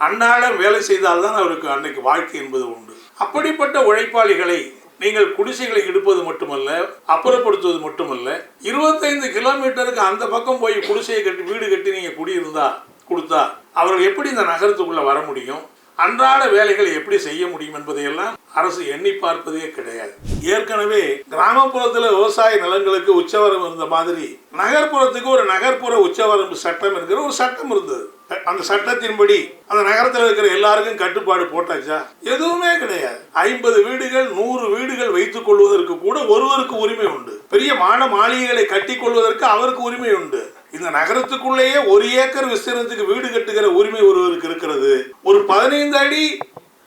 அன்றாடம் வேலை செய்தால்தான் அவருக்கு அன்னைக்கு வாழ்க்கை என்பது உண்டு. அப்படிப்பட்ட உழைப்பாளிகளை நீங்கள் குடிசைகளை இடுப்பது மட்டுமல்ல, அப்புறப்படுத்துவது மட்டுமல்ல, 25 கிலோமீட்டருக்கு அந்த பக்கம் போய் குடிசையை கட்டி வீடு கட்டி நீங்க குடியிருந்தா கொடுத்தா அவர்கள் எப்படி இந்த நகரத்துக்குள்ள வர முடியும், அன்றாட வேலைகளை எப்படி செய்ய முடியும் என்பதையெல்லாம் அரசு எண்ணி பார்ப்பதே கிடையாது. ஏற்கனவே கிராமப்புறத்தில் விவசாய நிலங்களுக்கு உச்சவரம் இருந்த மாதிரி நகர்ப்புறத்துக்கு ஒரு நகர்ப்புற உச்சவரம்பு சட்டம் என்கிற ஒரு சட்டம் இருந்தது. அந்த சட்டத்தின்படி அந்த நகரத்தில் இருக்கிற எல்லாருக்கும் கட்டுப்பாடு போட்டாச்சா? எதுவுமே கிடையாது. 50 வீடுகள் 100 வீடுகள் வைத்துக் கொள்வதற்கு கூட ஒருவருக்கு உரிமை உண்டு. பெரிய மாளிகைகளை கட்டி கொள்வதற்கு அவருக்கு உரிமை உண்டு. இந்த நகரத்துக்குள்ளேயே 1 ஏக்கர் விஸ்தீர்ணத்துக்கு வீடு கட்டுகிற உரிமை ஒருவருக்கு இருக்கிறது. ஒரு 15 அடி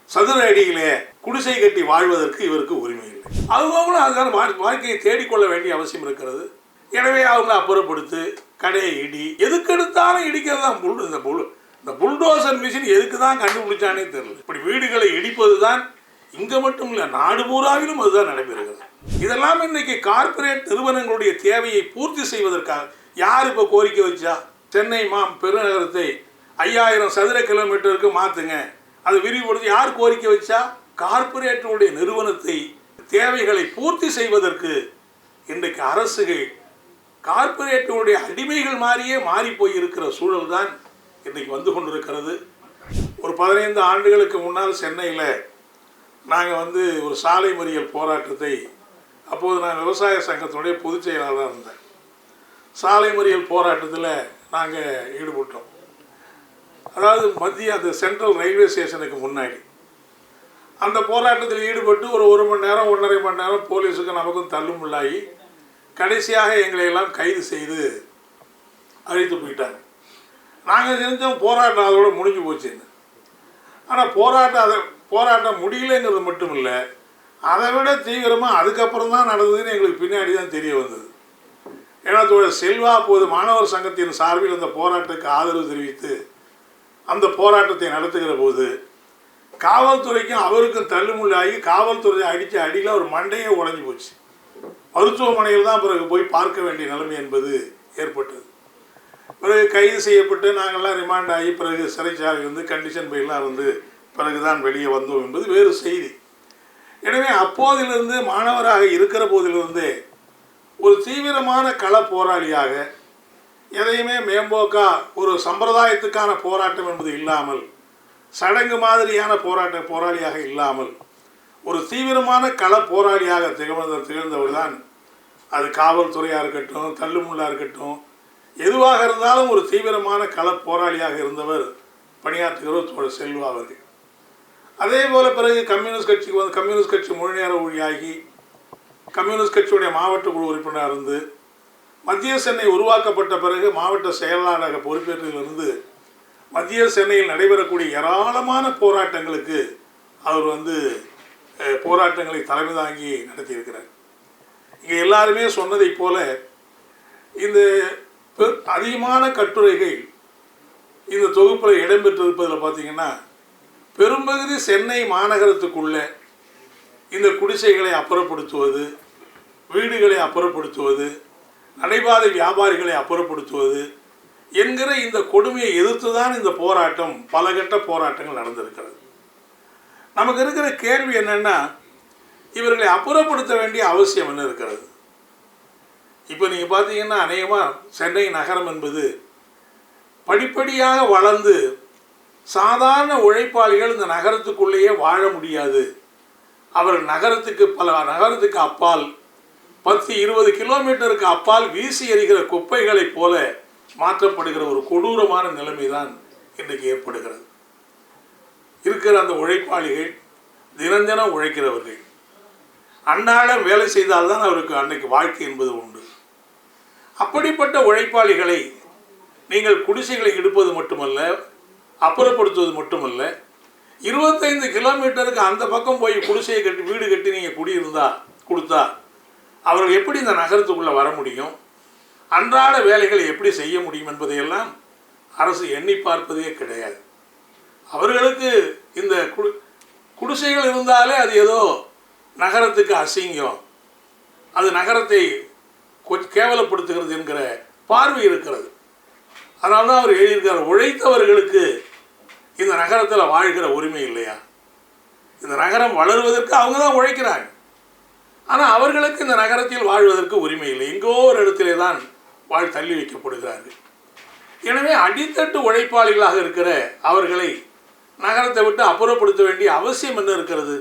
சதுர அடியிலே குடிசை கட்டி வாழ்வதற்கு இவருக்கு உரிமை இல்லை. அவங்களும் அதுக்கான வாழ்க்கையை தேடிக்கொள்ள வேண்டிய அவசியம் இருக்கிறது. எனவே அவங்களை அப்புறப்படுத்து, கடையை இடி, எதுக்கெடுத்தாலும் இடிக்கிறது தான். இந்த புல்டோசர் மிஷின் எதுக்கு தான் கண்டுபிடிச்சானே தெரியல. இப்படி வீடுகளை இடிப்பது தான் இங்கே மட்டும் இல்லை, நாடு பூராவிலும் அதுதான் நடைபெறுகிறது. இதெல்லாம் இன்னைக்கு கார்பரேட் நிறுவனங்களுடைய தேவையை பூர்த்தி செய்வதற்காக யார் இப்போ கோரிக்கை வச்சா? சென்னை பெருநகரத்தை 5000 சதுர கிலோமீட்டருக்கு மாற்றுங்க, அதை விரிவுபடுத்தி யார் கோரிக்கை வச்சா? கார்பரேட்டுடைய நிறுவனத்தை தேவைகளை பூர்த்தி செய்வதற்கு இன்றைக்கு அரசுகள் கார்பரேட்டுடைய அடிமைகள் மாதிரியே மாறி போய் இருக்கிற சூழல் தான் இன்றைக்கு வந்து கொண்டிருக்கிறது. ஒரு 15 ஆண்டுகளுக்கு முன்னால் சென்னையில் நாங்கள் ஒரு சாலை மறியல் போராட்டத்தை, அப்போது நான் விவசாய சங்கத்தினுடைய பொதுச் செயலாளராக இருந்தேன். சாலை மறியல் போராட்டத்தில் நாங்கள் ஈடுபட்டோம். அதாவது மத்திய அந்த சென்ட்ரல் ரயில்வே ஸ்டேஷனுக்கு முன்னாடி அந்த போராட்டத்தில் ஈடுபட்டு ஒரு 1 மணி நேரம் 1.5 மணி நேரம் போலீஸுக்கு நமக்கும் தள்ளுமுள்ளாகி கடைசியாக எங்களை எல்லாம் கைது செய்து அழைத்து போயிட்டாங்க. நாங்கள் செஞ்சோம் போராட்டம் அதோட முடிஞ்சு போச்சுன்னு. ஆனால் போராட்டம் முடியலைங்கிறது மட்டும் இல்லை, அதை விட தீவிரமாக அதுக்கப்புறம் தான் நடந்ததுன்னு எங்களுக்கு பின்னாடி தான் தெரிய வந்தது. ஏன்னா செல்வா அப்போது மாணவர் சங்கத்தின் சார்பில் அந்த போராட்டத்துக்கு ஆதரவு தெரிவித்து அந்த போராட்டத்தை நடத்துகிற போது காவல்துறைக்கும் அவருக்கும் தள்ளுமுள்ளாகி காவல்துறை அடித்த அடியில் ஒரு மண்டையே உடைஞ்சு போச்சு. மருத்துவமனையில் தான் பிறகு போய் பார்க்க வேண்டிய நிலைமை என்பது ஏற்பட்டது. பிறகு கைது செய்யப்பட்டு நாங்கள்லாம் ரிமாண்ட் ஆகி பிறகு சிறைச்சாலை கண்டிஷன் பையெல்லாம் பிறகு தான் வெளியே வந்தோம் என்பது வேறு செய்தி. எனவே அப்போதிலிருந்து மாணவராக இருக்கிற போதிலிருந்தே ஒரு தீவிரமான கள போராளியாக, எதையுமே மேம்போக்கா ஒரு சம்பிரதாயத்துக்கான போராட்டம் என்பது இல்லாமல், சடங்கு மாதிரியான போராளியாக இல்லாமல் ஒரு தீவிரமான கள போராளியாக திகழ்ந்தவர் தான். அது காவல்துறையாக இருக்கட்டும், தள்ளுமுள்ளாக இருக்கட்டும், எதுவாக இருந்தாலும் ஒரு தீவிரமான கள போராளியாக இருந்தவர் பணியாற்றுகிறவர் தோழர் செல்வா அவர்கள். அதே போல் பிறகு கம்யூனிஸ்ட் கட்சி முழுநேர ஊழியாகி கம்யூனிஸ்ட் கட்சியுடைய மாவட்ட குழு உறுப்பினராக இருந்து மத்திய சென்னை உருவாக்கப்பட்ட பிறகு மாவட்ட செயலாளராக பொறுப்பேற்றிலிருந்து மத்திய சென்னையில் நடைபெறக்கூடிய ஏராளமான போராட்டங்களுக்கு அவர் போராட்டங்களை தலைமை தாங்கி நடத்தியிருக்கிறார். இங்கே எல்லாருமே சொன்னதை போல இந்த அதிகமான கட்டுரைகள் இந்த தொகுப்பில் இடம்பெற்றிருப்பதில் பார்த்தீங்கன்னா பெரும்பகுதி சென்னை மாநகரத்துக்குள்ள இந்த குடிசைகளை அப்புறப்படுத்துவது, வீடுகளை அப்புறப்படுத்துவது, நடைபாதை வியாபாரிகளை அப்புறப்படுத்துவது என்கிற இந்த கொடுமையை எதிர்த்து தான் இந்த போராட்டம், பல கட்ட போராட்டங்கள் நடந்திருக்கிறது. நமக்கு இருக்கிற கேள்வி என்னன்னா, இவர்களை அப்புறப்படுத்த வேண்டிய அவசியம் என்ன இருக்கிறது? இப்போ நீங்கள் பார்த்தீங்கன்னா அநேகமாக சென்னை நகரம் என்பது படிப்படியாக வளர்ந்து சாதாரண உழைப்பாளிகள் இந்த நகரத்துக்குள்ளேயே வாழ முடியாது, அவர்கள் நகரத்துக்கு அப்பால் 10-20 கிலோமீட்டருக்கு அப்பால் வீசி எறிகிற குப்பைகளைப் போல மாற்றப்படுகிற ஒரு கொடூரமான நிலைமை தான் இன்றைக்கு ஏற்படுகிறது. இருக்கிற அந்த உழைப்பாளிகள் தினம் உழைக்கிறவர்கள் அன்றாடம் வேலை செய்தால்தான் அவருக்கு அன்னைக்கு வாழ்க்கை என்பது உண்டு. அப்படிப்பட்ட உழைப்பாளிகளை நீங்கள் குடிசைகளை இடுப்பது மட்டுமல்ல, அப்புறப்படுத்துவது மட்டுமல்ல, 25 கிலோமீட்டருக்கு அந்த பக்கம் போய் குடிசையை கட்டி வீடு கட்டி நீங்கள் கொடுத்தா அவர்கள் எப்படி இந்த நகரத்துக்குள்ளே வர முடியும், அன்றாட வேலைகளை எப்படி செய்ய முடியும் என்பதையெல்லாம் அரசு எண்ணி பார்ப்பதே கிடையாது. அவர்களுக்கு இந்த குடிசைகள் இருந்தாலே அது ஏதோ நகரத்துக்கு அசிங்கம், அது நகரத்தை கேவலப்படுத்துகிறது என்கிற பார்வை இருக்கிறது. அதனால தான் அவர் எழுதியிருக்கார், உழைத்தவர்களுக்கு இந்த நகரத்தில் வாழ்கிற உரிமை இல்லையா? இந்த நகரம் வளருவதற்கு அவங்க தான் உழைக்கிறாங்க. ஆனால் அவர்களுக்கு இந்த நகரத்தில் வாழ்வதற்கு உரிமை இல்லை. எங்கோ ஒரு இடத்திலே தான் தள்ளி வைக்கப்படுகிறார்கள். எனவே அடித்தட்டு உழைப்பாளிகளாக இருக்கிற அவர்களை நகரத்தை விட்டு அப்புறப்படுத்த வேண்டிய அவசியம் என்ன இருக்கிறது?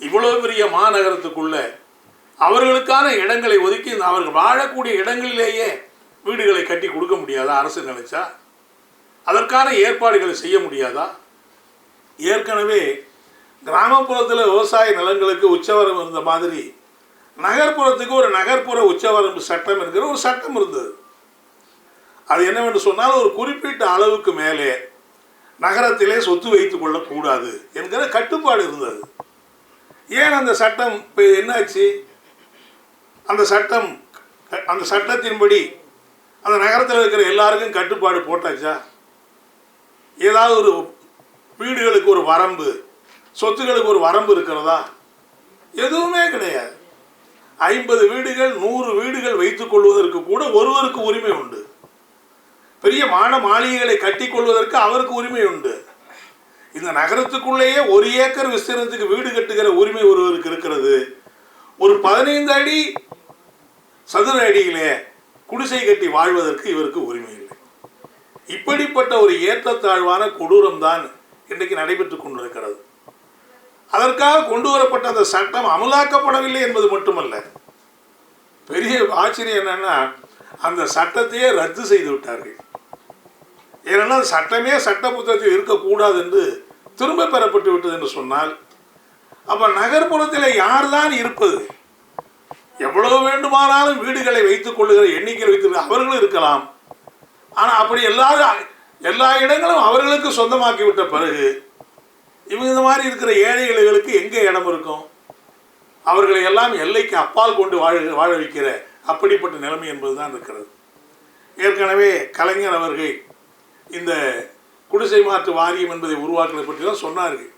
இவ்வளோ பெரிய மாநகரத்துக்குள்ள அவர்களுக்கான இடங்களை ஒதுக்கி அவர்கள் வாழக்கூடிய இடங்களிலேயே வீடுகளை கட்டி கொடுக்க முடியாதா? அரசு நினைச்சா அதற்கான ஏற்பாடுகளை செய்ய முடியாதா? ஏற்கனவே கிராமப்புறத்தில் விவசாய நிலங்களுக்கு உச்சவரம் இருந்த மாதிரி நகர்ப்புறத்துக்கு ஒரு நகர்ப்புற உச்சவரம்பு சட்டம் என்கிற ஒரு சட்டம் இருந்தது. அது என்னவென்று சொன்னால், ஒரு குறிப்பிட்ட அளவுக்கு மேலே நகரத்திலே சொத்து வைத்துக் கொள்ளக்கூடாது என்கிற கட்டுப்பாடு இருந்தது. ஏன் அந்த சட்டம் இப்போ என்னாச்சு? அந்த சட்டத்தின்படி அந்த நகரத்தில் இருக்கிற எல்லாருக்கும் கட்டுப்பாடு போட்டாச்சா? ஏதாவது ஒரு வீடுகளுக்கு ஒரு வரம்பு, சொத்துக்களுக்கு ஒரு வரம்பு இருக்கிறதா? எதுவுமே கிடையாது. 50 வீடுகள் 100 வீடுகள் வைத்துக் கொள்வதற்கு கூட ஒருவருக்கு உரிமை உண்டு. பெரிய மாளிகைகளை கட்டி கொள்வதற்கு அவருக்கு உரிமை உண்டு. இந்த நகரத்துக்குள்ளேயே 1 ஏக்கர் விஸ்தீர்ணத்துக்கு வீடு கட்டுகிற உரிமை ஒருவருக்கு இருக்கிறது. ஒரு 15 அடி சதுர அடியிலே குடிசை கட்டி வாழ்வதற்கு இவருக்கு உரிமை இல்லை. இப்படிப்பட்ட ஒரு ஏற்றத்தாழ்வான கொடூரம் தான் இன்றைக்கு நடைபெற்றுக் கொண்டிருக்கிறது. அதற்காக கொண்டு வரப்பட்ட அந்த சட்டம் அமலாக்கப்படவில்லை என்பது மட்டுமல்ல, பெரிய ஆச்சரியம் என்னன்னா, அந்த சட்டத்தையே ரத்து செய்து விட்டார்கள். ஏன்னா சட்டமே சட்ட புத்தகத்தில் இருக்கக்கூடாது என்று திரும்ப பெறப்பட்டு விட்டது என்று சொன்னால், அப்ப நகர்ப்புறத்தில் யார் தான் இருப்பது? எவ்வளவு வேண்டுமானாலும் வீடுகளை வைத்துக் கொள்ளுகிற எண்ணிக்கையில் வைத்திருக்க அவர்களும் இருக்கலாம். ஆனால் அப்படி எல்லா இடங்களும் அவர்களுக்கு சொந்தமாக்கி விட்ட பிறகு இவங்க இந்த மாதிரி இருக்கிற ஏழைகளுக்கு எங்கே இடம் இருக்கும்? அவர்களை எல்லாம் எல்லைக்கு அப்பால் கொண்டு வாழ வைக்கிற அப்படிப்பட்ட நிலைமை என்பதுதான் இருக்கிறது. ஏற்கனவே கலைஞர் அவர்கள் இந்த குடிசை மாற்று வாரியம் என்பதை உருவாக்குவதை பற்றி தான் சொன்னார்கள்.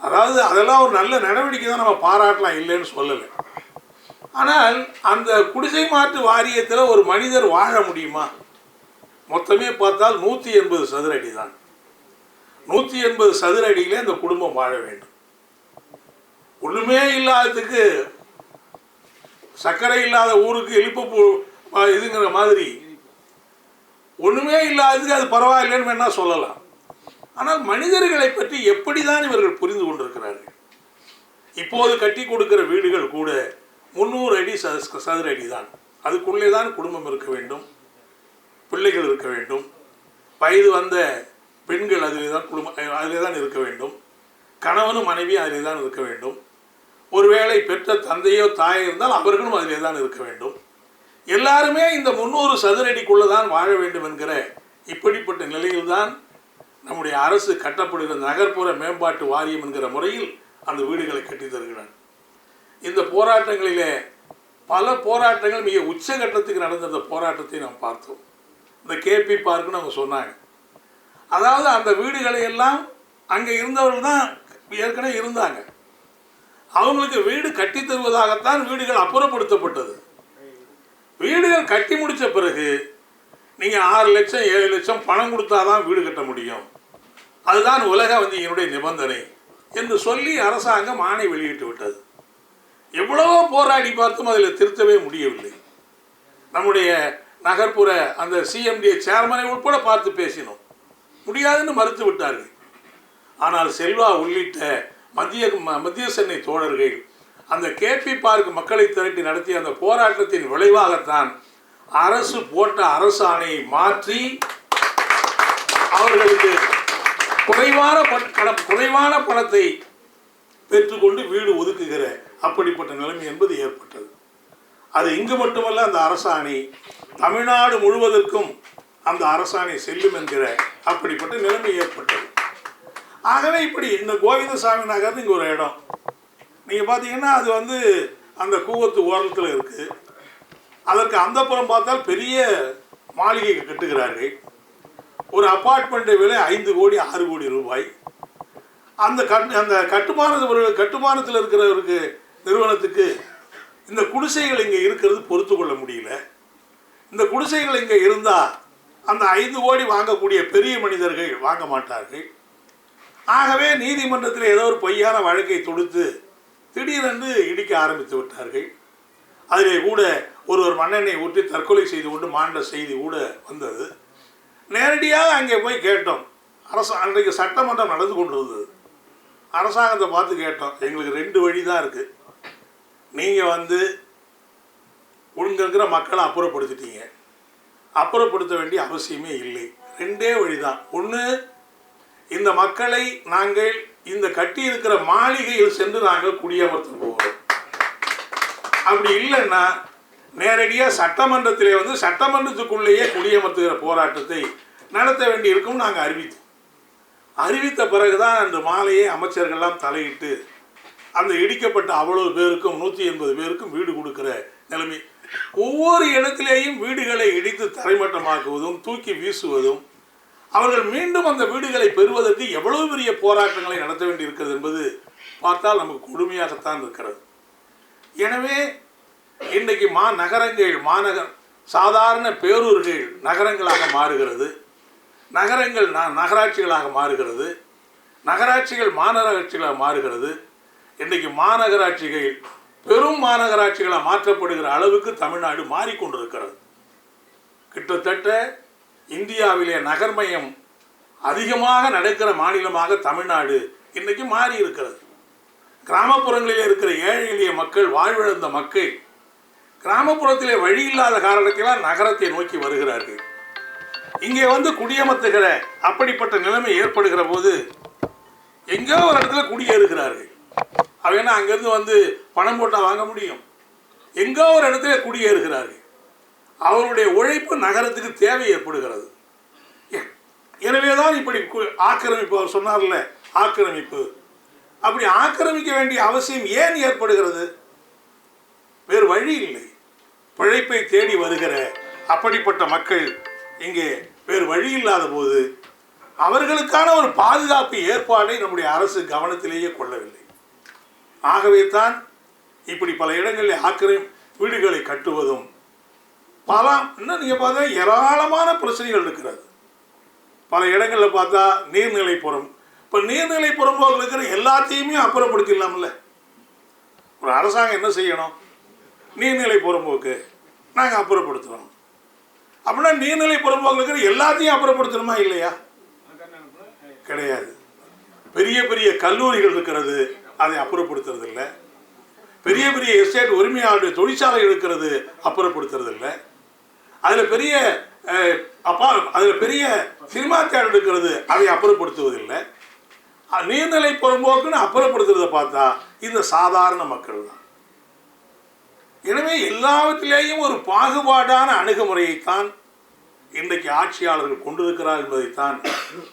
அதாவது அதெல்லாம் ஒரு நல்ல நடவடிக்கை தான், நம்ம பாராட்டலாம், இல்லைன்னு சொல்லலை. ஆனால் அந்த குடிசை மாற்று வாரியத்தில் ஒரு மனிதர் வாழ முடியுமா? மொத்தமே பார்த்தால் 180 சதுர அடி தான். 180 சதுர அடியிலே அந்த குடும்பம் வாழ வேண்டும். ஒன்றுமே இல்லாததுக்கு, சர்க்கரை இல்லாத ஊருக்கு எலிப்ப இதுங்கிற மாதிரி, ஒன்றுமே இல்லாததுக்கு அது பரவாயில்லைன்னு வேணா சொல்லலாம். ஆனால் மனிதர்களை பற்றி எப்படி தான் இவர்கள் புரிந்து கொண்டிருக்கிறார்கள்? இப்போது கட்டி கொடுக்கிற வீடுகள் கூட 300 அடி சதுர அடி தான். அதுக்குள்ளே தான் குடும்பம் இருக்க வேண்டும், பிள்ளைகள் இருக்க வேண்டும், வயது வந்த பெண்கள் அதிலே தான் இருக்க வேண்டும், கணவனும் மனைவியும் அதிலே தான் இருக்க வேண்டும். ஒருவேளை பெற்ற தந்தையோ தாயோ இருந்தால் அவர்களும் அதிலே தான் இருக்க வேண்டும். எல்லாருமே இந்த 300 சதுர அடிக்குள்ளே தான் வாழ வேண்டும் என்கிற இப்படிப்பட்ட நிலையில்தான் நம்முடைய அரசு கட்டப்படுகிற நகர்ப்புற மேம்பாட்டு வாரியம் என்கிற முறையில் அந்த வீடுகளை கட்டி தருகிறார். இந்த போராட்டங்களிலே பல போராட்டங்கள் மிக உச்சகட்டத்துக்கு நடந்த அந்த போராட்டத்தை நாம் பார்த்தோம். இந்த கேபி பார்க்குன்னு அவங்க சொன்னாங்க. அதாவது அந்த வீடுகளை எல்லாம் அங்கே இருந்தவர்கள் தான் ஏற்கனவே இருந்தாங்க. அவங்களுக்கு வீடு கட்டி தருவதாகத்தான் வீடுகள் அப்புறப்படுத்தப்பட்டது. வீடுகள் கட்டி முடித்த பிறகு நீங்கள் 6 லட்சம் 7 லட்சம் பணம் கொடுத்தாதான் வீடு கட்ட முடியும், அதுதான் உலக வங்கியினுடைய நிபந்தனை என்று சொல்லி அரசாங்கம் ஆணை வெளியிட்டு விட்டது. எவ்வளவோ போராடி பார்த்தும் அதில் திருத்தவே முடியவில்லை. நம்முடைய நகர்ப்புற அந்த சிஎம்டிஏ சேர்மனை உட்பட பார்த்து பேசினோம், முடியாதுன்னு மறுத்து விட்டார்கள். ஆனால் செல்வா உள்ளிட்ட மத்திய சென்னை தோழர்கள் அந்த கேபி பார்க் மக்களை திரட்டி நடத்திய அந்த போராட்டத்தின் விளைவாகத்தான் அரசு போட்ட அரசாணையை மாற்றி அவர்களுக்கு குறைவான பணத்தை பெற்றுக்கொண்டு வீடு ஒதுக்குகிற அப்படிப்பட்ட நிலைமை என்பது ஏற்பட்டது. அது இங்கு மட்டுமல்ல, அந்த அரசாணை தமிழ்நாடு முழுவதற்கும் அந்த அரசாணை செல்லும் என்கிற அப்படிப்பட்ட நிலைமை ஏற்பட்டது. ஆகவே இப்படி இந்த கோவிந்தசாமி நகர்னு இங்கே ஒரு இடம் நீங்கள் பார்த்தீங்கன்னா, அது அந்த கூவத்து ஓரத்தில் இருக்குது. அதற்கு அந்த புறம் பார்த்தால் பெரிய மாளிகை கட்டுகிறார்கள். ஒரு அப்பார்ட்மெண்ட்டு விலை 5 கோடி 6 கோடி ரூபாய். அந்த கட்டுமானத்தில் இருக்கிறவருக்கு நிறுவனத்துக்கு இந்த குடிசைகள் இங்கே இருக்கிறது பொறுத்து கொள்ள முடியல. இந்த குடிசைகள் இங்கே இருந்தால் அந்த 5 கோடி வாங்கக்கூடிய பெரிய மனிதர்கள் வாங்க மாட்டார்கள். ஆகவே நீதிமன்றத்தில் ஏதோ ஒரு பொய்யான வழக்கை தொடுத்து திடீரென்று இடிக்க ஆரம்பித்து விட்டார்கள். அதிலே கூட ஒருவர் மண்ணெண்ணெய் ஊற்றி தற்கொலை செய்து கொண்டு மாண்ட செய்தி கூட வந்தது. நேரடியாக அங்கே போய் கேட்டோம். அன்றைக்கு சட்டமன்றம் நடந்து கொண்டு இருந்தது. அரசாங்கத்தை பார்த்து கேட்டோம், எங்களுக்கு 2 வழி தான் இருக்குது. நீங்கள் ஒழுங்க இருக்கிற மக்களை அப்புறப்படுத்திட்டீங்க, அப்புறப்படுத்த வேண்டிய அவசியமே இல்லை. 2 வழி தான். ஒன்று, இந்த மக்களை நாங்கள் இந்த கட்டி இருக்கிற மாளிகையில் சென்று நாங்கள் குடியமர்த்த போகிறோம். அப்படி இல்லைன்னா நேரடியாக சட்டமன்றத்திலே சட்டமன்றத்துக்குள்ளேயே குடியமர்த்துகிற போராட்டத்தை நடத்த வேண்டி இருக்கும் நாங்கள் அறிவித்த பிறகுதான் அந்த மாலையை அமைச்சர்கள்லாம் தலையிட்டு அந்த இடிக்கப்பட்ட அவ்வளவு பேருக்கும் 180 பேருக்கும் வீடு கொடுக்கிற நிலைமை. ஒவ்வொரு இடத்திலேயும் வீடுகளை இடித்து தரைமட்டமாக்குவதும் தூக்கி வீசுவதும் அவர்கள் மீண்டும் அந்த வீடுகளை பெறுவதற்கு எவ்வளவு பெரிய போராட்டங்களை நடத்த வேண்டி இருக்கிறது என்பது பார்த்தால் நமக்கு கொடுமையாகத்தான் இருக்கிறது. எனவே இன்றைக்கு நகரங்கள் சாதாரண பேரூர்கள் நகரங்களாக மாறுகிறது, நகரங்கள் நகராட்சிகளாக மாறுகிறது, நகராட்சிகள் மாநகராட்சிகளாக மாறுகிறது. இன்றைக்கு மாநகராட்சிகள் பெரும் மாநகராட்சிகளாக மாற்றப்படுகிற அளவுக்கு தமிழ்நாடு மாறிக்கொண்டிருக்கிறது. கிட்டத்தட்ட இந்தியாவிலே நகர்மயம் அதிகமாக நடக்கிற மாநிலமாக தமிழ்நாடு இன்றைக்கு மாறி இருக்கிறது. கிராமப்புறங்களிலே இருக்கிற ஏழை எளிய மக்கள், வாழ்விழந்த மக்கள் கிராமப்புறத்திலே வழி இல்லாத காரணத்தினால் நகரத்தை நோக்கி வருகிறார்கள். இங்கே குடியமர்த்துகிற அப்படிப்பட்ட நிலைமை ஏற்படுகிற போது எங்கேயோ ஒரு இடத்துல குடியேறுகிறார்கள். அவங்க அங்கேருந்து பணம் போட்டால் வாங்க முடியும். எங்கோ ஒரு இடத்துல குடியேறுகிறார்கள். அவருடைய உழைப்பு நகரத்துக்கு தேவை ஏற்படுகிறது. எனவே தான் இப்படி ஆக்கிரமிப்பு, அவர் சொன்னார்ல ஆக்கிரமிப்பு, அப்படி ஆக்கிரமிக்க வேண்டிய அவசியம் ஏன் ஏற்படுகிறது? வேறு வழி இல்லை. பிழைப்பை தேடி வருகிற அப்படிப்பட்ட மக்கள் இங்கே வேறு வழி இல்லாத போது அவர்களுக்கான ஒரு பாதுகாப்பு ஏற்பாடை நம்முடைய அரசு கவனத்திலேயே கொள்ளவில்லை. ஆகவே தான் இப்படி பல இடங்களில் வீடுகளை கட்டுவதும் இன்னும் நீங்கள் பார்த்தா ஏராளமான பிரச்சனைகள் இருக்கிறது. பல இடங்களில் பார்த்தா நீர்நிலைப்புறம், இப்போ நீர்நிலைப்புறம்போக்கு இருக்கிற எல்லாத்தையுமே அப்புறப்படுத்திடலாம்ல. ஒரு அரசாங்கம் என்ன செய்யணும்? நீர்நிலை புறம்போக்கு நாங்கள் அப்புறப்படுத்துகிறோம் அப்படின்னா நீர்நிலை புறம்போக்கு இருக்கிற எல்லாத்தையும் அப்புறப்படுத்தணுமா இல்லையா? கிடையாது. பெரிய பெரிய கல்லூரிகள் இருக்கிறது, அதை அப்புறப்படுத்துறது இல்லை. பெரிய பெரிய எஸ்டேட் உரிமையாளருடைய தொழிற்சாலை இருக்கிறது, அப்புறப்படுத்துறது இல்லை. அதில் பெரிய சினிமா தியேட்டர் இருக்கிறது, அதை அப்புறப்படுத்துவதில்லை. நீர்நிலை புறம்போக்குன்னு அப்புறப்படுத்துறதை பார்த்தா இந்த சாதாரண மக்கள் தான். எனவே எல்லாவற்றிலேயும் ஒரு பாகுபாடான அணுகுமுறையைத்தான் இன்றைக்கு ஆட்சியாளர்கள் கொண்டிருக்கிறார் என்பதைத்தான்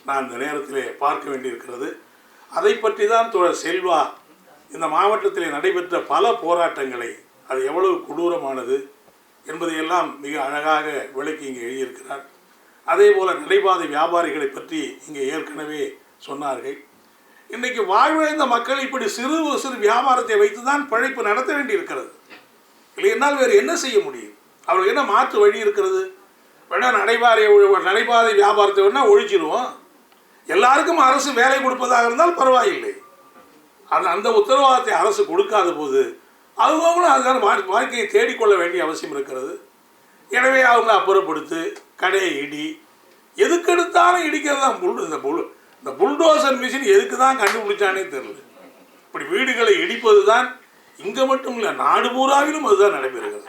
நான் இந்த நேரத்திலே பார்க்க வேண்டியிருக்கிறது. அதை பற்றி தான் தோழர் செல்வா இந்த மாவட்டத்தில் நடைபெற்ற பல போராட்டங்களை, அது எவ்வளவு கொடூரமானது என்பதையெல்லாம் மிக அழகாக விளக்கி இங்கே எழுதியிருக்கிறார். அதே போல் நடைபாதை வியாபாரிகளை பற்றி இங்கே ஏற்கனவே சொன்னார்கள். இன்றைக்கு வாழ்விழந்த மக்கள் இப்படி சிறு சிறு வியாபாரத்தை வைத்து தான் பிழைப்பு நடத்த வேண்டியிருக்கிறது. இல்லையென்றால் வேறு என்ன செய்ய முடியும்? அவருக்கு என்ன மாற்று வழி இருக்கிறது? வேணால் நடைபாதை வியாபாரத்தை வேணால் ஒழிச்சிடுவோம். எல்லாருக்கும் அரசு வேலை கொடுப்பதாக இருந்தால் பரவாயில்லை. அந்த உத்தரவாதத்தை அரசு கொடுக்காத போது அவங்களும் அதுக்கான வாழ்க்கையை தேடிக்கொள்ள வேண்டிய அவசியம் இருக்கிறது. எனவே அவங்கள அப்புறப்படுத்து, கடையை இடி, எதுக்கெடுத்தாலும் இடிக்கிறது தான். இந்த புல்டோசர் மிஷின் எதுக்கு தான் கண்டுபிடிச்சானே தெரியல. இப்படி வீடுகளை இடிப்பது தான் இங்கே மட்டும் இல்லை, நாடு பூராவிலும் அதுதான் நடைபெறுகிறது.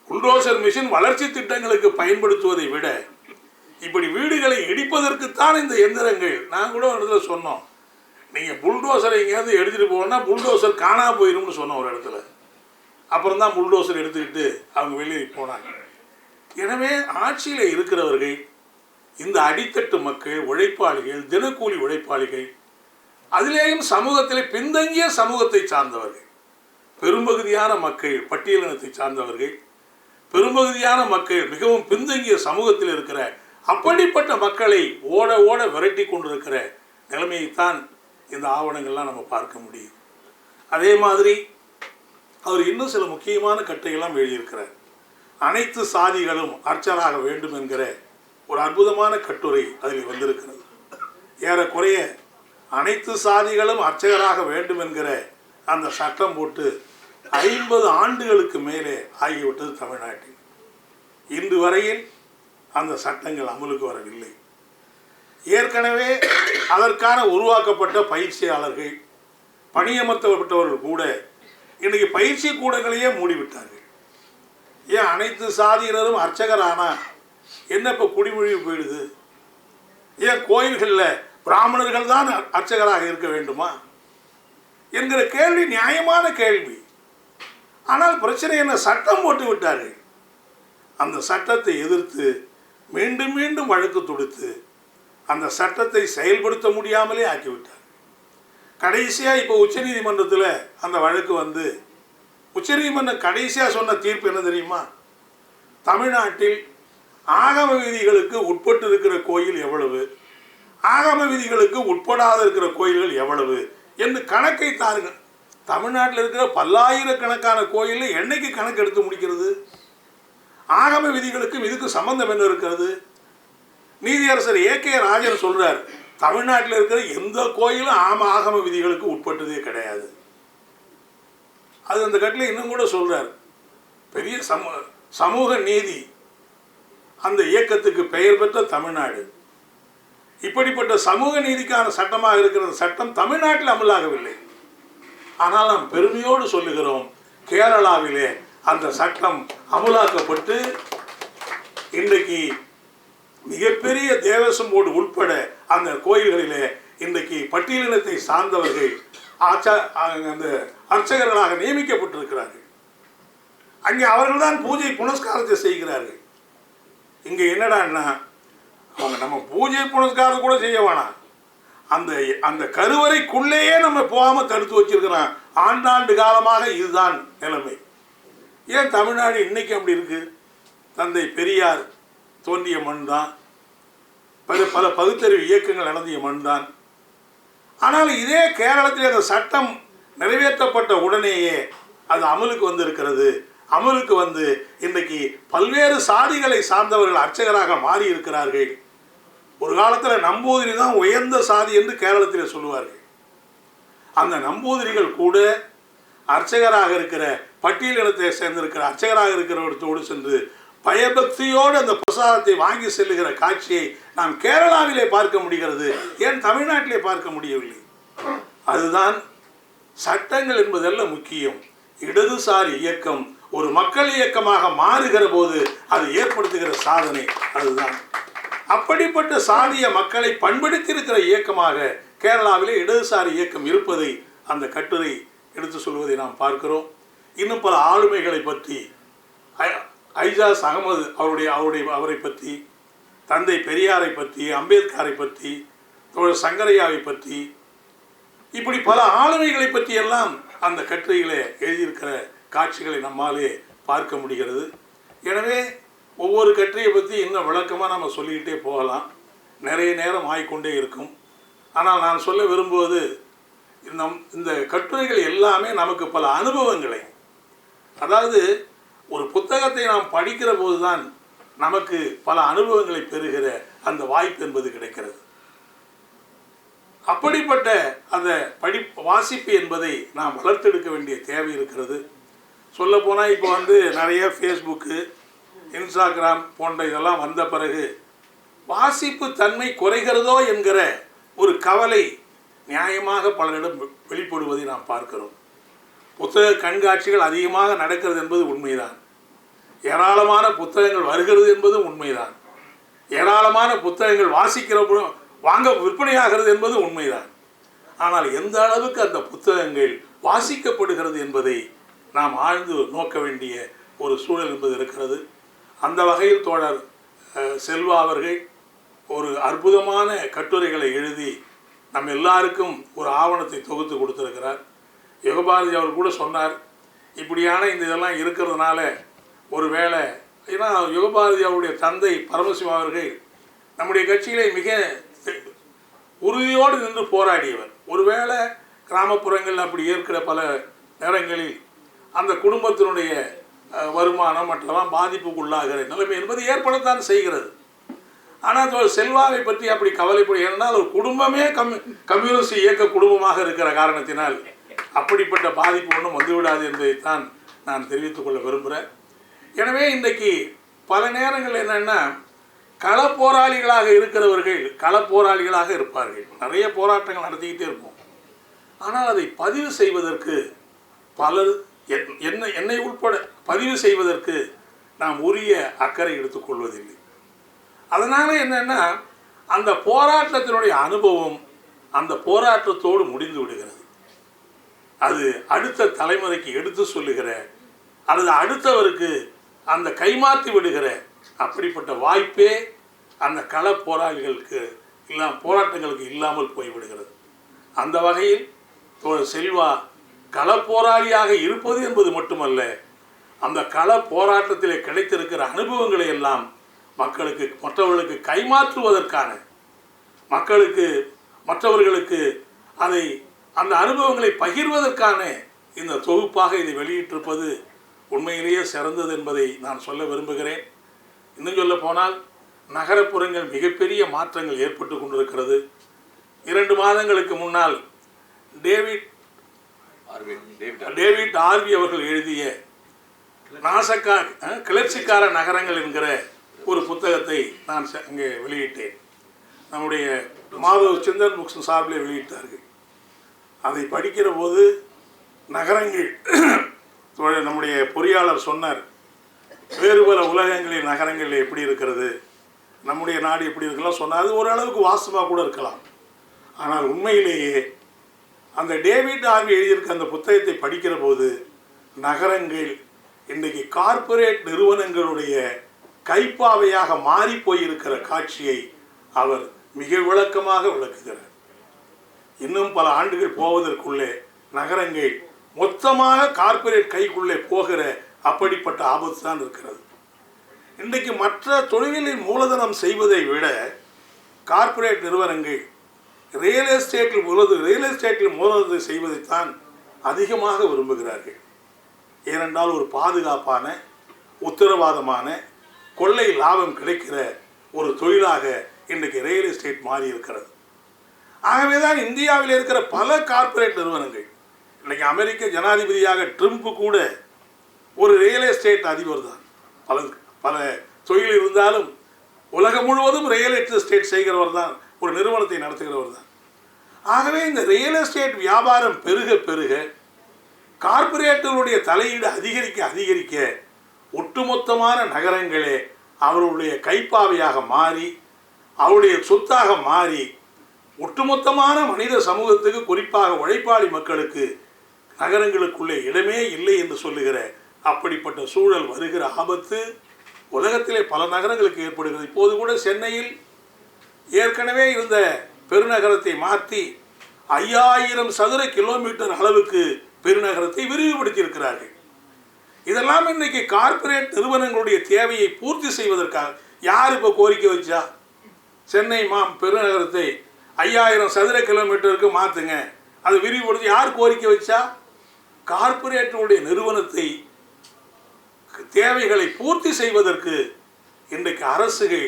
புல்டோசர் மிஷின் வளர்ச்சி திட்டங்களுக்கு பயன்படுத்துவதை விட இப்படி வீடுகளை இடிப்பதற்குத்தான் இந்த எந்திரங்கள். நான் கூட ஒரு இடத்துல சொன்னோம், நீங்கள் புல்டோசரை எங்கேயாவது எடுத்துகிட்டு போகணுன்னா புல்டோசர் காணாமல் போயிடும்னு சொன்னோம் ஒரு இடத்துல. அப்புறம் தான் புல்டோசர் எடுத்துக்கிட்டு அவங்க வெளியே போனாங்க. எனவே ஆட்சியில் இருக்கிறவர்கள் இந்த அடித்தட்டு மக்கள், உழைப்பாளிகள், தினக்கூலி உழைப்பாளிகள், அதிலேயும் சமூகத்தில் பின்தங்கிய சமூகத்தை சார்ந்தவர்கள், பெரும்பகுதியான மக்கள், பட்டியலினத்தை சார்ந்தவர்கள், பெரும்பகுதியான மக்கள் மிகவும் பின்தங்கிய சமூகத்தில் இருக்கிற அப்படிப்பட்ட மக்களை ஓட ஓட விரட்டி கொண்டிருக்கிற நிலைமையைத்தான் இந்த ஆவணங்கள்லாம் நம்ம பார்க்க முடியும். அதே மாதிரி அவர் இன்னும் சில முக்கியமான கட்டையெல்லாம் எழுதியிருக்கிறார். அனைத்து சாதிகளும் அர்ச்சராக வேண்டும் என்கிற ஒரு அற்புதமான கட்டுரை அதில் வந்திருக்கிறது. ஏறக்குறைய அனைத்து சாதிகளும் அர்ச்சகராக வேண்டும் என்கிற அந்த சட்டம் போட்டு 50 ஆண்டுகளுக்கு மேலே ஆகிவிட்டது தமிழ்நாட்டில். இன்று வரையில் அந்த சட்டங்கள் அமலுக்கு வரவில்லை. ஏற்கனவே அதற்கான உருவாக்கப்பட்ட பயிற்சியாளர்கள், பணியமர்த்தப்பட்டவர்கள் கூட இன்றைக்கு பயிற்சி கூடங்களையே மூடிவிட்டார்கள். ஏன் அனைத்து சாதியினரும் அர்ச்சகர் ஆனால் என்ன இப்போ குடிமொழி போயிடுது? ஏன் கோயில்களில் பிராமணர்கள் தான் அர்ச்சகராக இருக்க வேண்டுமா என்கிற கேள்வி நியாயமான கேள்வி. ஆனால் பிரச்சனை என்ன? சட்டம் போட்டு விட்டார்கள். அந்த சட்டத்தை எதிர்த்து மீண்டும் மீண்டும் வழக்கு தொடுத்து அந்த சட்டத்தை செயல்படுத்த முடியாமலே ஆக்கிவிட்டார். கடைசியாக இப்போ உச்சநீதிமன்றத்தில் அந்த வழக்கு வந்து உச்சநீதிமன்றம் கடைசியாக சொன்ன தீர்ப்பு என்ன தெரியுமா? தமிழ்நாட்டில் ஆகம விதிகளுக்கு உட்பட்டு இருக்கிற கோயில் எவ்வளவு, ஆகம விதிகளுக்கு உட்படாத இருக்கிற கோயில்கள் எவ்வளவு என்று கணக்கை தாருங்கள். தமிழ்நாட்டில் இருக்கிற பல்லாயிரக்கணக்கான கோயிலில் என்னைக்கு கணக்கு எடுத்து முடிக்கிறது? ஆகம விதிகளுக்கும் இதுக்கு சம்பந்தம் என்ன இருக்கிறது? நீதியரசர் ஏ.கே. ராஜன் சொல்றார், தமிழ்நாட்டில் இருக்கிற எந்த கோயிலும் ஆகம விதிகளுக்கு உட்பட்டதே கிடையாது. அது அந்த கட்டில் இன்னும் கூட சொல்றார், பெரிய சமூக நீதி அந்த இயக்கத்துக்கு பெயர் பெற்ற தமிழ்நாடு. இப்படிப்பட்ட சமூக நீதிக்கான சட்டமாக இருக்கிற சட்டம் தமிழ்நாட்டில் அமலாகவில்லை. ஆனால் நாம் பெருமையோடு சொல்லுகிறோம், கேரளாவிலே அந்த சட்டம் அமலாக்கப்பட்டு இன்றைக்கு மிகப்பெரிய தேவசம் போர்டு உட்பட அந்த கோயில்களிலே இன்றைக்கு பட்டியலினத்தை சார்ந்தவர்கள் அந்த அர்ச்சகர்களாக நியமிக்கப்பட்டிருக்கிறார்கள். அங்கே அவர்கள் தான் பூஜை புனஸ்காரத்தை செய்கிறார்கள். இங்கே என்னடான்னா, அவங்க நம்ம பூஜை புனஸ்காரம் கூட செய்ய வேணாம், அந்த அந்த கருவறைக்குள்ளேயே நம்ம போகாமல் தடுத்து வச்சிருக்கிறோம். ஆண்டாண்டு காலமாக இதுதான் நிலைமை. ஏன் தமிழ்நாடு இன்னைக்கு அப்படி இருக்கு? தந்தை பெரியார் தோன்றிய மண் தான், பல பகுத்தறிவு இயக்கங்கள் நடந்திய மண் தான். ஆனால் இதே கேரளத்தில் அந்த சட்டம் நிறைவேற்றப்பட்ட உடனேயே அது அமலுக்கு வந்திருக்கிறது. அமலுக்கு வந்து இன்றைக்கு பல்வேறு சாதிகளை சார்ந்தவர்கள் அர்ச்சகராக மாறி இருக்கிறார்கள். ஒரு காலத்தில் நம்பூதிரி தான் உயர்ந்த சாதி என்று கேரளத்தில் சொல்லுவார்கள். அந்த நம்பூதிரிகள் கூட அர்ச்சகராக இருக்கிற பட்டியலினத்தை சேர்ந்திருக்கிற அர்ச்சகராக இருக்கிறவர்களோடு சென்று பயபக்தியோடு அந்த பிரசாதத்தை வாங்கி செல்லுகிற காட்சியை நாம் கேரளாவிலே பார்க்க முடிகிறது. ஏன் தமிழ்நாட்டிலே பார்க்க முடியவில்லை? அதுதான் சட்டங்கள் என்பதல்ல முக்கியம். இடதுசாரி இயக்கம் ஒரு மக்கள் இயக்கமாக மாறுகிற போது அது ஏற்படுத்துகிற சாதனை அதுதான். அப்படிப்பட்ட சாதிய மக்களை பண்படுத்தி இருக்கிற இயக்கமாக கேரளாவிலே இடதுசாரி இயக்கம் இருப்பதை அந்த கட்டுரை எடுத்து சொல்வதை நாம் பார்க்கிறோம். இன்னும் பல ஆளுமைகளை பற்றி, ஐஜாஸ் அகமது அவரை பற்றி, தந்தை பெரியாரை பற்றி, அம்பேத்கரை பற்றி, தோழர் சங்கரையாவை பற்றி, இப்படி பல ஆளுமைகளை பற்றி எல்லாம் அந்த கட்டுரையிலே எழுதியிருக்கிற காட்சிகளை நம்மாலே பார்க்க முடிகிறது. எனவே ஒவ்வொரு கட்டுரையை பற்றி இன்னும் விளக்கமாக நம்ம சொல்லிக்கிட்டே போகலாம், நிறைய நேரம் ஆகிக்கொண்டே இருக்கும். ஆனால் நான் சொல்ல விரும்புவது, இந்த கட்டுரைகள் எல்லாமே நமக்கு பல அனுபவங்களை, அதாவது ஒரு புத்தகத்தை நாம் படிக்கிற போது தான் நமக்கு பல அனுபவங்களை பெறுகிற அந்த வாய்ப்பு என்பது கிடைக்கிறது. அப்படிப்பட்ட அந்த வாசிப்பு என்பதை நாம் வளர்த்தெடுக்க வேண்டிய தேவை இருக்கிறது. சொல்லப்போனால் இப்போ நிறைய ஃபேஸ்புக்கு, இன்ஸ்டாகிராம் போன்ற இதெல்லாம் வந்த பிறகு வாசிப்பு தன்மை குறைகிறதோ என்கிற ஒரு கவலை நியாயமாக பலரிடம் வெளிப்படுவதை நாம் பார்க்கிறோம். புத்தக கண்காட்சிகள் அதிகமாக நடக்கிறது என்பது உண்மைதான். ஏராளமான புத்தகங்கள் வருகிறது என்பதும் உண்மைதான். ஏராளமான புத்தகங்கள் வாங்க விற்பனையாகிறது என்பது உண்மைதான். ஆனால் எந்த அளவுக்கு அந்த புத்தகங்கள் வாசிக்கப்படுகிறது என்பதை நாம் ஆழ்ந்து நோக்க வேண்டிய ஒரு சூழல் என்பது இருக்கிறது. அந்த வகையில் தோழர் செல்வா அவர்கள் ஒரு அற்புதமான கட்டுரைகளை எழுதி நம் எல்லாருக்கும் ஒரு ஆவணத்தை தொகுத்து கொடுத்திருக்கிறார். யுகபாரதி அவர் கூட சொன்னார், இப்படியான இந்த இதெல்லாம் இருக்கிறதுனால ஒரு வேளை, ஏன்னா யுகபாரதி அவருடைய தந்தை பரமசிவம் அவர்கள் நம்முடைய கட்சியிலே மிக உறுதியோடு நின்று போராடியவர். ஒருவேளை கிராமப்புறங்கள் அப்படி ஏற்கிற பல நேரங்களில் அந்த குடும்பத்தினுடைய வருமானம் மற்றெல்லாம் பாதிப்புக்குள்ளாகிற நிலைமை என்பது ஏற்படத்தான் செய்கிறது. ஆனால் செல்வாவை பற்றி அப்படி கவலைப்படும். ஏனென்றால் ஒரு குடும்பமே கம்யூனிஸ்ட் இயக்க குடும்பமாக இருக்கிற காரணத்தினால் அப்படிப்பட்ட பாதிப்பு ஒன்றும் வந்துவிடாது என்பதைத்தான் நான் தெரிவித்துக் கொள்ள விரும்புகிறேன். எனவே இன்றைக்கு பல நேரங்கள் என்னென்னா, களப்போராளிகளாக இருக்கிறவர்கள் களப்போராளிகளாக இருப்பார்கள். நிறைய போராட்டங்கள் நடத்திக்கிட்டே இருப்போம். ஆனால் அதை பதிவு செய்வதற்கு பலர் என்னை உட்பட பதிவு செய்வதற்கு நாம் உரிய அக்கறை எடுத்துக்கொள்வதில்லை. அதனால் என்னென்னா, அந்த போராட்டத்தினுடைய அனுபவம் அந்த போராட்டத்தோடு முடிந்து விடுகிறது. அது அடுத்த தலைமுறைக்கு எடுத்து சொல்லுகிற அல்லது அடுத்தவருக்கு அந்த கைமாற்றி விடுகிற அப்படிப்பட்ட வாய்ப்பே அந்த கள போராளிகளுக்கு போராட்டங்களுக்கு இல்லாமல் போய்விடுகிறது. அந்த வகையில் தோழர் செல்வா களப்போராளியாக இருப்பது என்பது மட்டுமல்ல, அந்த கள போராட்டத்திலே கிடைத்திருக்கிற அனுபவங்களை எல்லாம் மக்களுக்கு மற்றவர்களுக்கு கைமாற்றுவதற்கான மற்றவர்களுக்கு அதை அந்த அனுபவங்களை பகிர்வதற்கான இந்த தொகுப்பாக இதை வெளியிட்டிருப்பது உண்மையிலேயே சிறந்தது என்பதை நான் சொல்ல விரும்புகிறேன். இன்னும் சொல்ல போனால் நகரப்புறங்கள் மிகப்பெரிய மாற்றங்கள் ஏற்பட்டு கொண்டிருக்கிறது. 2 மாதங்களுக்கு முன்னால் டேவிட் ஆர்வி அவர்கள் எழுதிய கிளர்ச்சிக்கார நகரங்கள் என்கிற ஒரு புத்தகத்தை நான் இங்கே வெளியிட்டேன். நம்முடைய மாதவ் சிந்தன் புக்ஸ் சார்பில் வெளியிட்டார்கள். அதை படிக்கிற போது நகரங்கள் நம்முடைய பொறியாளர் சொன்னார், வேறு பல உலகங்களின் நகரங்கள் எப்படி இருக்கிறது, நம்முடைய நாடு எப்படி இருக்கலாம் சொன்னார். அது ஓரளவுக்கு வாசமாக கூட இருக்கலாம். ஆனால் உண்மையிலேயே அந்த டேவிட் ஆர்வி எழுதியிருக்க அந்த புத்தகத்தை படிக்கிற போது நகரங்கள் இன்றைக்கு கார்ப்பரேட் நிறுவனங்களுடைய கைப்பாவையாக மாறி போயிருக்கிற காட்சியை அவர் மிக விளக்கமாக விளக்குகிறார். இன்னும் பல ஆண்டுகள் போவதற்குள்ளே நகரங்கள் மொத்தமாக கார்ப்பரேட் கைக்குள்ளே போகிற அப்படிப்பட்ட ஆபத்து தான் இருக்கிறது. இன்றைக்கு மற்ற தொழில்களின் மூலதனம் செய்வதை விட கார்ப்பரேட் நிறுவனங்கள் ரியல் எஸ்டேட்டில் மூலதனத்தை செய்வதைத்தான் அதிகமாக விரும்புகிறார்கள். ஏனென்றால் ஒரு பாதுகாப்பான உத்தரவாதமான கொள்ளை லாபம் கிடைக்கிற ஒரு தொழிலாக இன்றைக்கு ரியல் எஸ்டேட் மாறி இருக்கிறது. ஆகவே தான் இந்தியாவில் இருக்கிற பல கார்ப்பரேட் நிறுவனங்கள் இன்றைக்கி அமெரிக்க ஜனாதிபதியாக ட்ரம்ப் கூட ஒரு ரியல் எஸ்டேட் அதிபர் தான். பல தொழில் இருந்தாலும் உலகம் முழுவதும் ரியல் எஸ்டேட் செய்கிறவர் தான், ஒரு நிறுவனத்தை நடத்துகிறவர் தான். ஆகவே இந்த ரியல் எஸ்டேட் வியாபாரம் பெருக பெருக கார்ப்பரேட்டுகளுடைய தலையீடு அதிகரிக்க ஒட்டுமொத்தமான நகரங்களே அவர்களுடைய கைப்பாவையாக மாறி அவருடைய சொத்தாக மாறி ஒட்டுமொத்தமான மனித சமூகத்துக்கு, குறிப்பாக உழைப்பாளி மக்களுக்கு நகரங்களுக்குள்ளே இடமே இல்லை என்று சொல்லுகிற அப்படிப்பட்ட சூழல் வருகிற ஆபத்து உலகத்திலே பல நகரங்களுக்கு ஏற்படுகிறது. இப்போது கூட சென்னையில் ஏற்கனவே இருந்த பெருநகரத்தை மாற்றி 5000 சதுர கிலோமீட்டர் அளவுக்கு பெருநகரத்தை விரிவுபடுத்தியிருக்கிறார்கள். இதெல்லாம் இன்றைக்கி கார்ப்பரேட் நிறுவனங்களுடைய தேவையை பூர்த்தி செய்வதற்காக. யார் இப்போ கோரிக்கை வச்சா சென்னை பெருநகரத்தை 5000 சதுர கிலோமீட்டருக்கு மாற்றுங்க, அதை விரிவுபடுத்தி யார் கோரிக்கை வச்சா? கார்ப்பரேட்டுடைய நிறுவனத்தை தேவைகளை பூர்த்தி செய்வதற்கு இன்றைக்கு அரசுகள்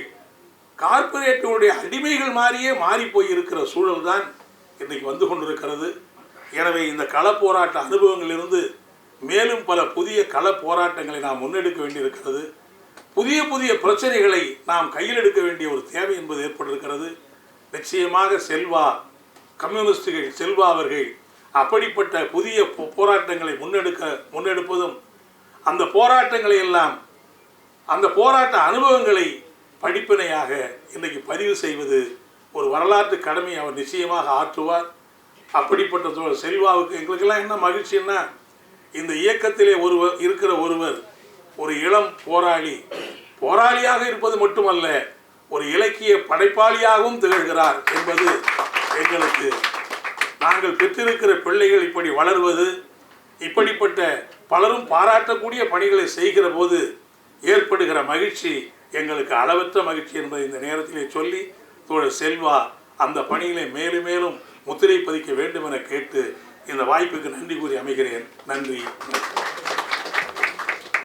கார்ப்பரேட்டுடைய அடிமைகள் மாதிரியே மாறி போயிருக்கிற சூழல் தான் இன்றைக்கு வந்து கொண்டிருக்கிறது. எனவே இந்த களப்போராட்ட அனுபவங்களிலிருந்து மேலும் பல புதிய கள போராட்டங்களை நாம் முன்னெடுக்க வேண்டியிருக்கிறது. புதிய பிரச்சனைகளை நாம் கையில் எடுக்க வேண்டிய ஒரு தேவை என்பது ஏற்பட்டிருக்கிறது. நிச்சயமாக கம்யூனிஸ்டுகள் செல்வா அவர்கள் அப்படிப்பட்ட புதிய போராட்டங்களை முன்னெடுப்பதும் அந்த போராட்டங்களை எல்லாம் அந்த போராட்ட அனுபவங்களை படிப்பினையாக இன்றைக்கு பதிவு செய்வது ஒரு வரலாற்று கடமை அவர் நிச்சயமாக ஆற்றுவார். அப்படிப்பட்ட செல்வாவுக்கு எங்களுக்கெல்லாம் என்ன மகிழ்ச்சின்னா, இந்த இயக்கத்திலே இருக்கிற ஒருவர் ஒரு இளம் போராளியாக இருப்பது மட்டுமல்ல, ஒரு இலக்கிய படைப்பாளியாகவும் திகழ்கிறார் என்பது எங்களுக்கு, நாங்கள் பெற்றிருக்கிற பிள்ளைகள் இப்படி வளர்வது, இப்படிப்பட்ட பலரும் பாராட்டக்கூடிய பணிகளை செய்கிற போது ஏற்படுகிற மகிழ்ச்சி எங்களுக்கு அளவற்ற மகிழ்ச்சி என்பதை இந்த நேரத்திலே சொல்லி, தோழர் செல்வா அந்த பணியிலே மேலும் மேலும் முத்திரை பதிக்க வேண்டும் என கேட்டு இந்த வாய்ப்புக்கு நன்றி கூறி அமைகிறேன். நன்றி.